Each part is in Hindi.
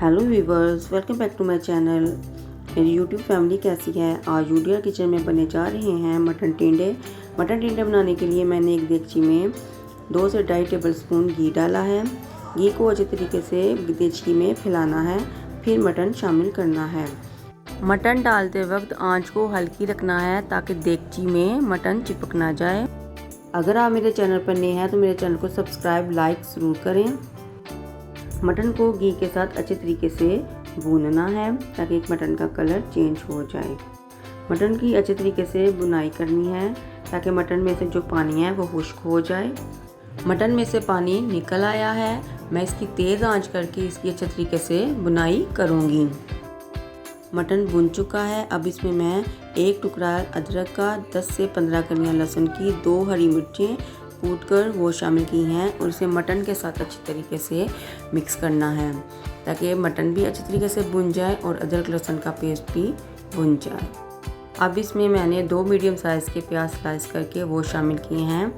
Hello viewers, welcome back to my channel. मेरी यूट्यूब फैमिली कैसी है। आज यूडिया किचन में बनने जा रहे हैं मटन टिंडे। मटन टिंडे बनाने के लिए मैंने एक देगची में 2 से 2.5 टेबल स्पून घी डाला है। घी को अच्छे तरीके से देगची में फैलाना है, फिर मटन शामिल करना है। मटन डालते वक्त आंच को हल्की रखना है ताकि देगची में मटन चिपक ना जाए। अगर आप मेरे चैनल पर नए हैं तो मेरे चैनल को सब्सक्राइब लाइक ज़रूर करें। मटन को घी के साथ अच्छे तरीके से भूनना है ताकि मटन का कलर चेंज हो जाए। मटन की अच्छे तरीके से बुनाई करनी है ताकि मटन में से जो पानी है वो खुश्क हो जाए। मटन में से पानी निकल आया है। मैं इसकी तेज़ आंच करके इसकी अच्छे तरीके से बुनाई करूँगी। मटन भुन चुका है। अब इसमें मैं 1 टुकड़ा अदरक का, 10 से 15 कलियाँ लहसुन की, 2 हरी मिर्चें कूट कर वो शामिल की हैं और इसे मटन के साथ अच्छी तरीके से मिक्स करना है ताकि मटन भी अच्छी तरीके से भुन जाए और अदरक लहसुन का पेस्ट भी भुन जाए। अब इसमें मैंने 2 मीडियम साइज़ के प्याज स्लाइस करके वो शामिल किए हैं।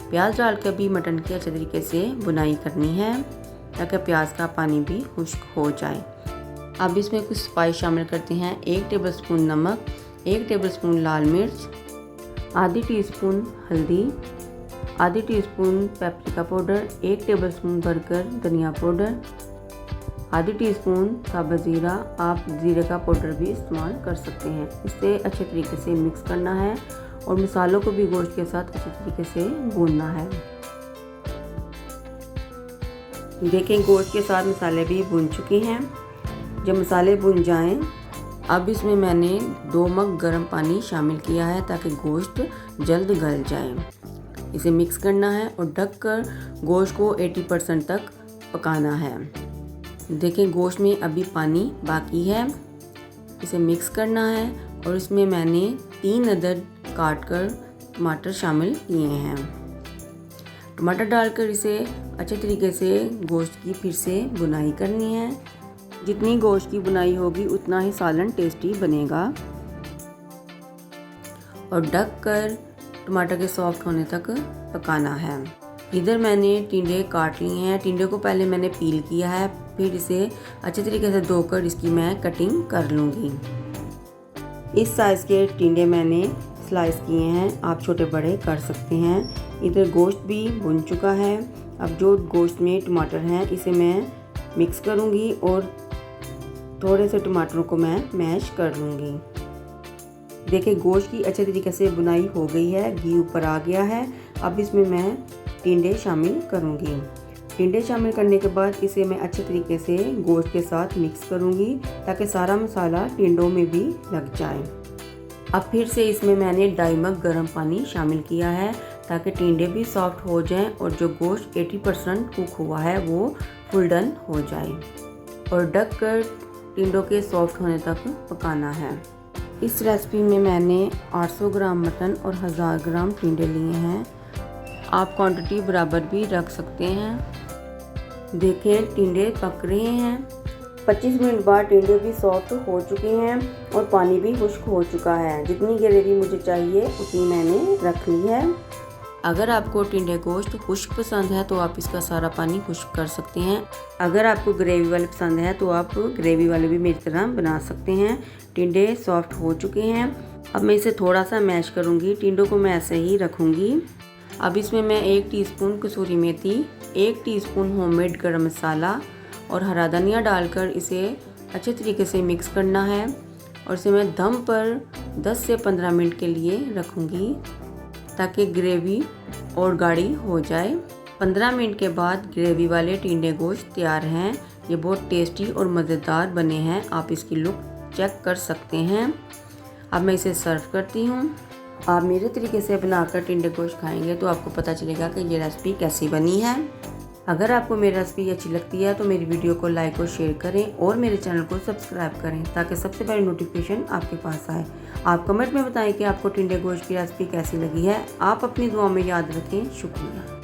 प्याज डालकर भी मटन की अच्छे तरीके से बुनाई करनी है ताकि प्याज का पानी भी खुश्क हो जाए। अब इसमें कुछ स्पाइस शामिल करते हैं। 1 टेबल स्पून नमक, 1 टेबल स्पून लाल मिर्च, आधी टीस्पून हल्दी, आधी teaspoon paprika powder, 1 table spoon भरकर धनिया पाउडर, आधी टीस्पून साबुत ज़ीरा। आप ज़ीरे का पाउडर भी इस्तेमाल कर सकते हैं। इसे अच्छे तरीके से मिक्स करना है और मसालों को भी गोश्त के साथ अच्छे तरीके से भूनना है। देखें, गोश्त के साथ मसाले भी भून चुके हैं। जब मसाले भुन जाएं, अब इसमें मैंने 2 मग गर्म पानी शामिल किया है ताकि गोश्त जल्द गल जाए। इसे मिक्स करना है और ढककर गोश्त को 80% तक पकाना है। देखें, गोश्त में अभी पानी बाकी है। इसे मिक्स करना है और इसमें मैंने 3 अदद काट कर टमाटर शामिल किए हैं। टमाटर डालकर इसे अच्छे तरीके से गोश्त की फिर से बुनाई करनी है। जितनी गोश्त की बुनाई होगी उतना ही सालन टेस्टी बनेगा और ढककर टमाटर के सॉफ्ट होने तक पकाना है। इधर मैंने टिंडे काट लिए हैं। टिंडे को पहले मैंने पील किया है, फिर इसे अच्छे तरीके से धोकर इसकी मैं कटिंग कर लूँगी। इस साइज़ के टिंडे मैंने स्लाइस किए हैं, आप छोटे बड़े कर सकते हैं। इधर गोश्त भी भुन चुका है। अब जो गोश्त में टमाटर हैं इसे मैं मिक्स करूँगी और थोड़े से टमाटरों को मैं मैश कर लूँगी। देखिए, गोश्त की अच्छे तरीके से बुनाई हो गई है, घी ऊपर आ गया है। अब इसमें मैं टिंडे शामिल करूँगी। टिंडे शामिल करने के बाद इसे मैं अच्छे तरीके से गोश्त के साथ मिक्स करूँगी ताकि सारा मसाला टिंडों में भी लग जाए। अब फिर से इसमें मैंने 2.5 मग गर्म पानी शामिल किया है ताकि टिंडे भी सॉफ्ट हो जाएं और जो गोश्त 80% कुक हुआ है वो फुल डन हो जाए और ढककर टिंडों के सॉफ्ट होने तक पकाना है। इस रेसिपी में मैंने 800 ग्राम मटन और 1000 ग्राम टिंडे लिए हैं। आप क्वांटिटी बराबर भी रख सकते हैं। देखें, टिंडे पक रहे हैं। 25 मिनट बाद टिंडे भी सॉफ्ट हो चुके हैं और पानी भी खुश्क हो चुका है। जितनी ग्रेवी मुझे चाहिए उतनी मैंने रख ली है। अगर आपको टिंडे गोश्त खुश्क पसंद है तो आप इसका सारा पानी खुश्क कर सकते हैं। अगर आपको ग्रेवी वाले पसंद है तो आप ग्रेवी वाले भी मेरी तरह बना सकते हैं। टिंडे सॉफ्ट हो चुके हैं। अब मैं इसे थोड़ा सा मैश करूँगी। टिंडों को मैं ऐसे ही रखूँगी। अब इसमें मैं 1 टीस्पून कसूरी मेथी, 1 टीस्पून होममेड गरम मसाला और हरा धनिया डालकर इसे अच्छे तरीके से मिक्स करना है और इसे मैं दम पर 10 से 15 मिनट के लिए रखूँगी ताकि ग्रेवी और गाढ़ी हो जाए। 15 मिनट के बाद ग्रेवी वाले टिंडे गोश्त तैयार हैं। ये बहुत टेस्टी और मज़ेदार बने हैं। आप इसकी लुक चेक कर सकते हैं। अब मैं इसे सर्व करती हूँ। आप मेरे तरीके से बनाकर टिंडे गोश्त खाएंगे तो आपको पता चलेगा कि ये रेसिपी कैसी बनी है। अगर आपको मेरी रेसिपी अच्छी लगती है तो मेरी वीडियो को लाइक और शेयर करें और मेरे चैनल को सब्सक्राइब करें ताकि सबसे पहले नोटिफिकेशन आपके पास आए। आप कमेंट में बताएं कि आपको टिंडे गोश्त की रेसिपी कैसी लगी है। आप अपनी दुआ में याद रखें। शुक्रिया।